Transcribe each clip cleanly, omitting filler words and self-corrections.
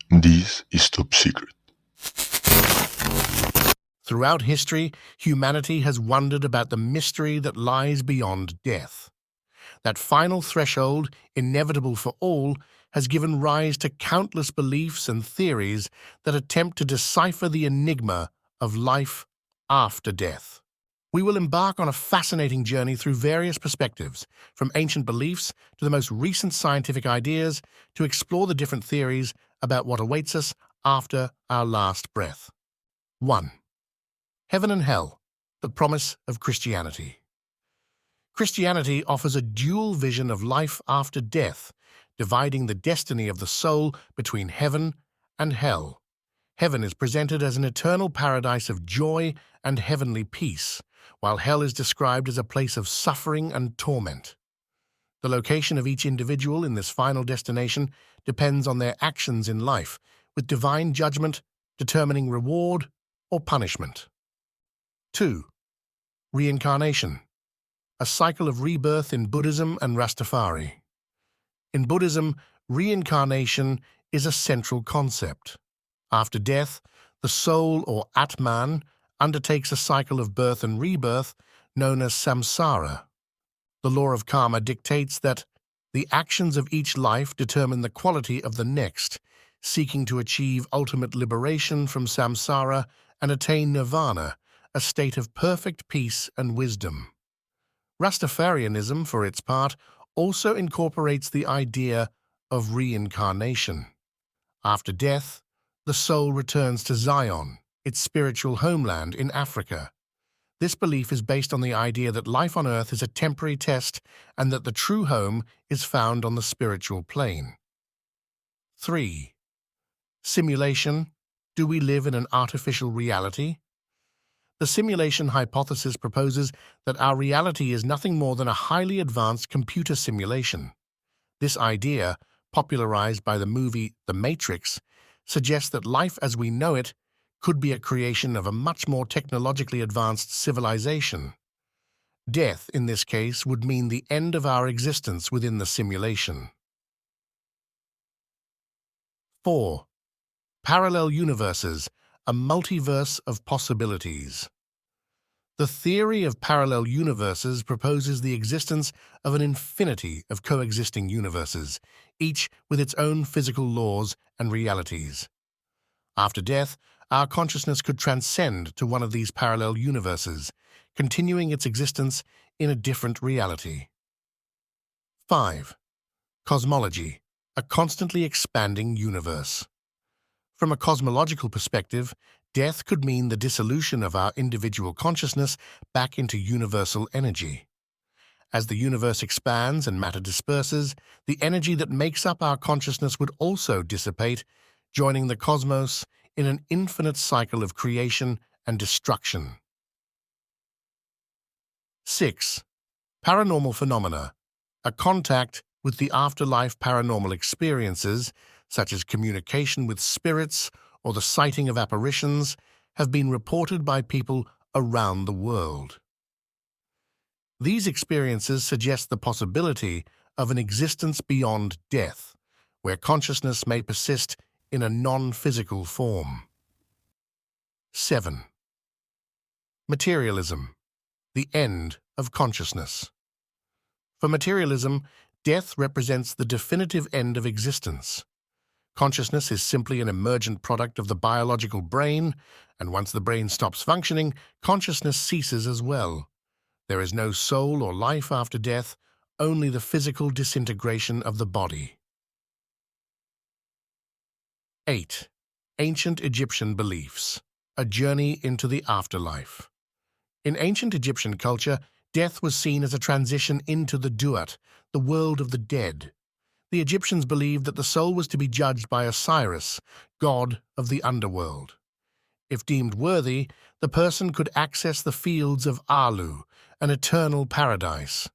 This is top secret. Throughout history, humanity has wondered about the mystery that lies beyond death. That final threshold, inevitable for all, has given rise to countless beliefs and theories that attempt to decipher the enigma of life after death. We will embark on a fascinating journey through various perspectives, from ancient beliefs to the most recent scientific ideas, to explore the different theories about what awaits us after our last breath. 1. Heaven and Hell, the promise of Christianity. Christianity offers a dual vision of life after death, dividing the destiny of the soul between heaven and hell. Heaven is presented as an eternal paradise of joy and heavenly peace, while hell is described as a place of suffering and torment. The location of each individual in this final destination depends on their actions in life, with divine judgment determining reward or punishment. 2. Reincarnation, a cycle of rebirth in Buddhism and Rastafari. In Buddhism, reincarnation is a central concept. After death, the soul, or Atman, undertakes a cycle of birth and rebirth known as samsara. The law of karma dictates that the actions of each life determine the quality of the next, seeking to achieve ultimate liberation from samsara and attain nirvana, a state of perfect peace and wisdom. Rastafarianism, for its part, also incorporates the idea of reincarnation. After death, the soul returns to Zion, its spiritual homeland in Africa. This belief is based on the idea that life on earth is a temporary test and that the true home is found on the spiritual plane. 3. Simulation. Do we live in an artificial reality? The simulation hypothesis proposes that our reality is nothing more than a highly advanced computer simulation. This idea, popularized by the movie The Matrix, suggests that life as we know it could be a creation of a much more technologically advanced civilization. Death, in this case, would mean the end of our existence within the simulation. 4. Parallel universes, a multiverse of possibilities. The theory of parallel universes proposes the existence of an infinity of coexisting universes, each with its own physical laws and realities. After death, our consciousness could transcend to one of these parallel universes, continuing its existence in a different reality. 5. Cosmology, a constantly expanding universe. From a cosmological perspective, death could mean the dissolution of our individual consciousness back into universal energy. As the universe expands and matter disperses, the energy that makes up our consciousness would also dissipate, joining the cosmos in an infinite cycle of creation and destruction. 6. Paranormal phenomena, a contact with the afterlife. Paranormal experiences, such as communication with spirits or the sighting of apparitions, have been reported by people around the world. These experiences suggest the possibility of an existence beyond death, where consciousness may persist in a non-physical form. 7. Materialism, the end of consciousness. For materialism, death represents the definitive end of existence. Consciousness is simply an emergent product of the biological brain, and once the brain stops functioning, consciousness ceases as well. There is no soul or life after death, only the physical disintegration of the body. 8. Ancient Egyptian beliefs, a journey into the afterlife. In ancient Egyptian culture, death was seen as a transition into the Duat, the world of the dead. The Egyptians believed that the soul was to be judged by Osiris, god of the underworld. If deemed worthy, the person could access the fields of Alu, an eternal paradise.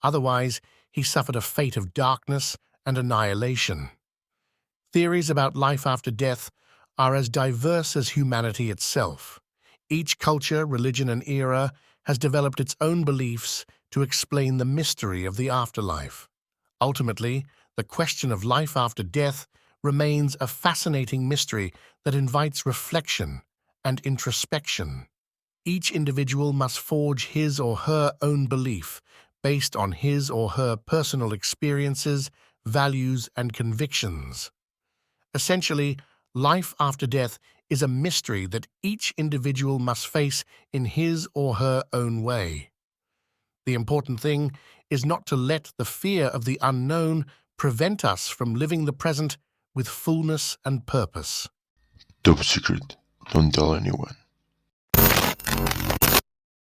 Otherwise, he suffered a fate of darkness and annihilation. Theories about life after death are as diverse as humanity itself. Each culture, religion, and era has developed its own beliefs to explain the mystery of the afterlife. Ultimately, the question of life after death remains a fascinating mystery that invites reflection and introspection. Each individual must forge his or her own belief based on his or her personal experiences, values, and convictions. Essentially, life after death is a mystery that each individual must face in his or her own way. The important thing is not to let the fear of the unknown prevent us from living the present with fullness and purpose. Top secret. Don't tell anyone.